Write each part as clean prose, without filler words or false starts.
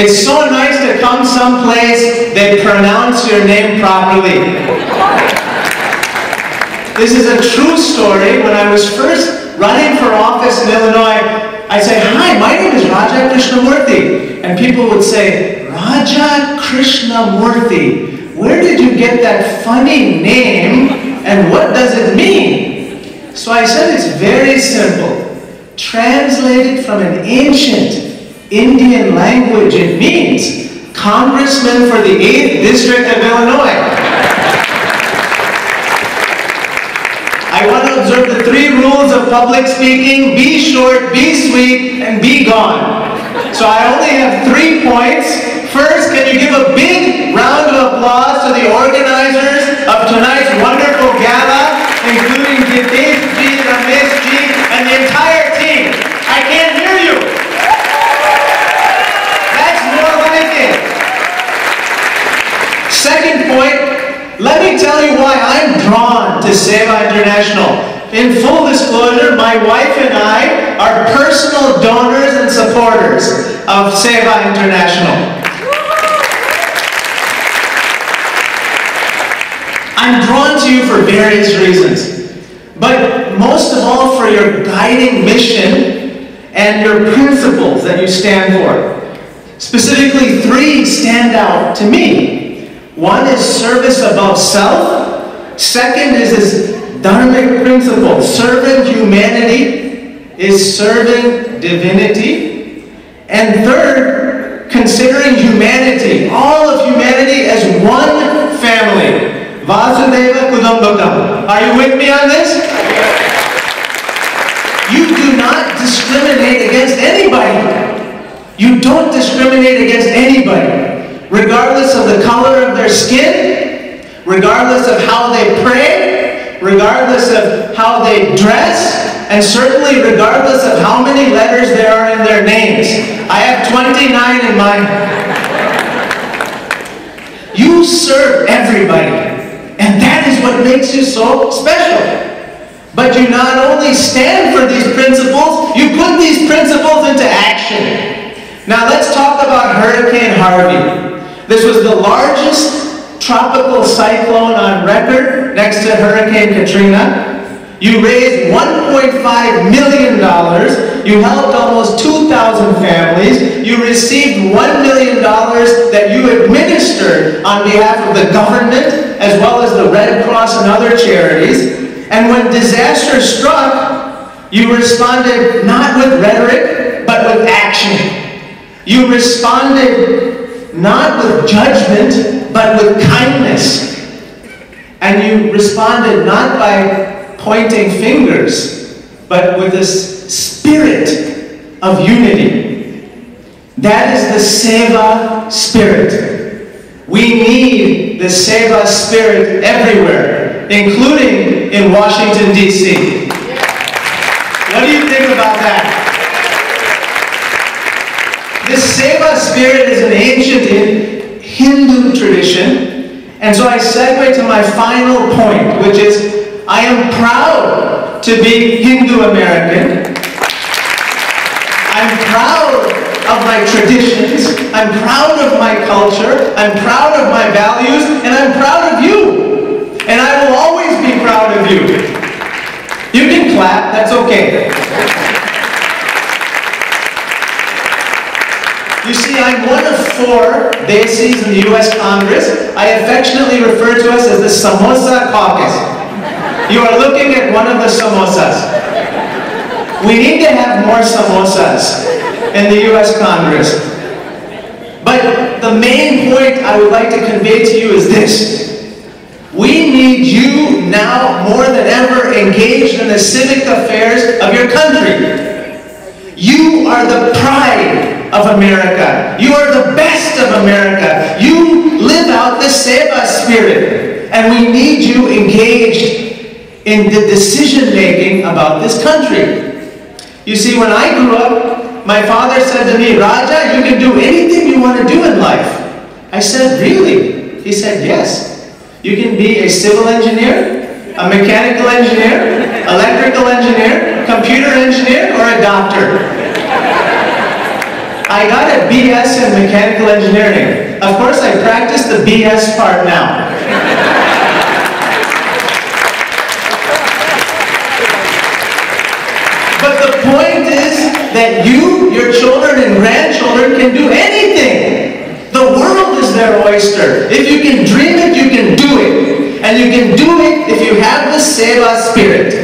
It's so nice to come someplace they pronounce your name properly. This is a true story. When I was first running for office in Illinois, I'd say, "Hi, my name is Raja Krishnamoorthi." And people would say, "Raja Krishnamoorthi, where did you get that funny name and what does it mean?" So I said, it's very simple. Translated from an ancient Indian language, it means Congressman for the 8th District of Illinois. I want to observe the 3 rules of public speaking: be short, be sweet, and be gone. So I only have 3 points. First, can you give a big round of applause to the organizers of tonight's wonderful gala, including Jitesh ji, Ramesh ji, and the entire team. I can't hear you. That's more like it. Second point, let me tell you why I'm drawn to Sewa International. In full disclosure, my wife and I are personal donors and supporters of Sewa International. I'm drawn to you for various reasons, but most of all for your guiding mission and your principles that you stand for. Specifically, 3 stand out to me. One is service above self. Second is this dharmic principle. Serving humanity is serving divinity. And third, considering humanity, all of humanity, as one family. Vasudeva Kudumbakam. Are you with me on this? You do not discriminate against anybody. You don't discriminate against anybody, regardless of the color of their skin, regardless of how they pray, regardless of how they dress, and certainly regardless of how many letters there are in their names. I have 29 in mine. You serve everybody. And that is what makes you so special. But you not only stand for these principles, you put these principles into action. Now let's talk about Hurricane Harvey. This was the largest tropical cyclone on record next to Hurricane Katrina. You raised $1.5 million. You helped almost 2,000 families. You received $1 million that you administered on behalf of the government, as well as the Red Cross and other charities. And when disaster struck, you responded not with rhetoric, but with action. You responded not with judgment, but with kindness. And you responded not by pointing fingers, but with this spirit of unity. That is the Sewa spirit. We need the Sewa spirit everywhere, including in Washington, D.C. What do you think about that? This Sewa spirit is an ancient Hindu tradition, and so I segue to my final point, which is I am proud to be Hindu American. I'm proud of my traditions. I'm proud of my culture. I'm proud of my values, and I'm proud of you. And I will always be proud of you. You can clap, that's okay. You see, I'm one of 4 desis in the U.S. Congress. I affectionately refer to us as the Samosa Caucus. You are looking at one of the samosas. We need to have more samosas in the U.S. Congress. But the main point I would like to convey to you is this. We need you now more than ever engaged in the civic affairs of your country. You are the pride of America. You are the best of America. You live out the Sewa spirit. And we need you engaged in the decision-making about this country. You see, when I grew up, my father said to me, "Raja, you can do anything you want to do in life." I said, "Really?" He said, "Yes. You can be a civil engineer, a mechanical engineer, electrical engineer, computer engineer, or a doctor." I got a BS in mechanical engineering. Of course, I practice the BS part now. But the point is that you, your children and grandchildren can do anything. The world is their oyster. If you can dream it, you can do it. And you can do it if you have the Sewa spirit.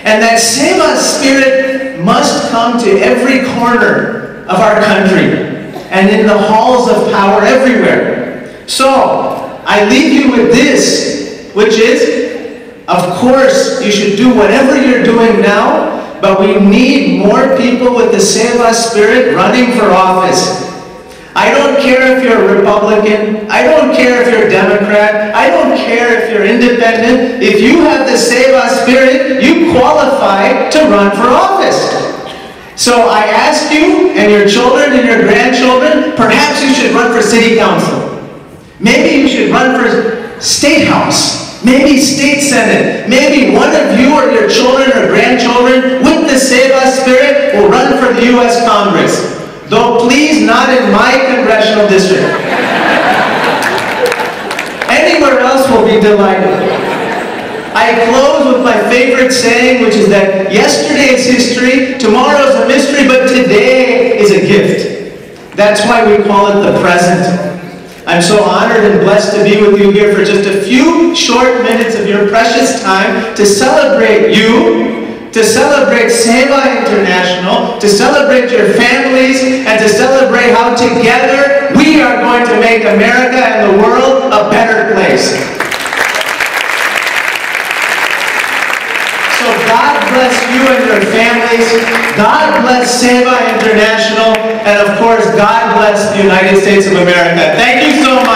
And that Sewa spirit must come to every corner of our country and in the halls of power everywhere. So, I leave you with this, which is, of course, you should do whatever you're doing now, but we need more people with the Sewa spirit running for office. I don't care if you're a Republican, I don't care if you're a Democrat, I don't care if you're independent. If you have the Sewa spirit, you qualify to run for office. So I ask you, and your children and your grandchildren, perhaps you should run for city council. Maybe you should run for state house. Maybe state senate. Maybe one of you or your children or grandchildren with the Sewa spirit will run for the U.S. Congress. Though please not in my congressional district. Anywhere else will be delighted. I close with my favorite saying, which is that yesterday is history, tomorrow is a mystery, but today is a gift. That's why we call it the present. I'm so honored and blessed to be with you here for just a few short minutes of your precious time to celebrate you, to celebrate Sewa International, to celebrate your families, and to celebrate how together we are going to make America and the world a better place. So God bless you and your families. God bless Sewa International. And of course, God bless the United States of America. Thank you so much.